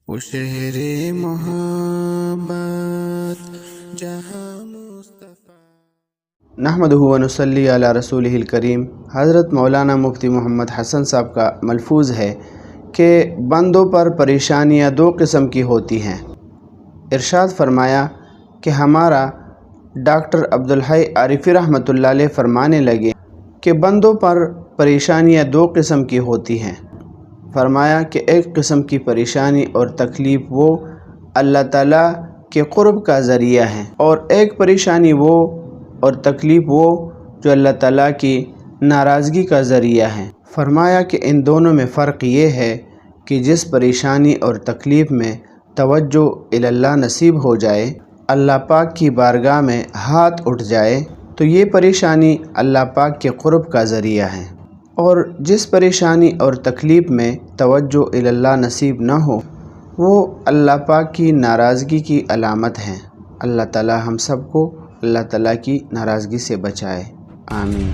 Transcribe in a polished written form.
وہ شہر محبت جہاں مصطفیٰ۔ نحمدہ و نصلی علی رسولہ الکریم۔ حضرت مولانا مفتی محمد حسن صاحب کا ملفوظ ہے کہ بندوں پر پریشانیاں دو قسم کی ہوتی ہیں۔ ارشاد فرمایا کہ ہمارا ڈاکٹر عبدالحی عارفی رحمۃ اللہ علیہ فرمانے لگے کہ بندوں پر پریشانیاں دو قسم کی ہوتی ہیں۔ فرمایا کہ ایک قسم کی پریشانی اور تکلیف وہ اللہ تعالیٰ کے قرب کا ذریعہ ہیں، اور ایک پریشانی وہ اور تکلیف وہ جو اللہ تعالیٰ کی ناراضگی کا ذریعہ ہیں۔ فرمایا کہ ان دونوں میں فرق یہ ہے کہ جس پریشانی اور تکلیف میں توجہ اللہ نصیب ہو جائے، اللہ پاک کی بارگاہ میں ہاتھ اٹھ جائے، تو یہ پریشانی اللہ پاک کے قرب کا ذریعہ ہے، اور جس پریشانی اور تکلیف میں توجہ اللہ نصیب نہ ہو، وہ اللہ پاک کی ناراضگی کی علامت ہیں۔ اللہ تعالی ہم سب کو اللہ تعالیٰ کی ناراضگی سے بچائے، آمین۔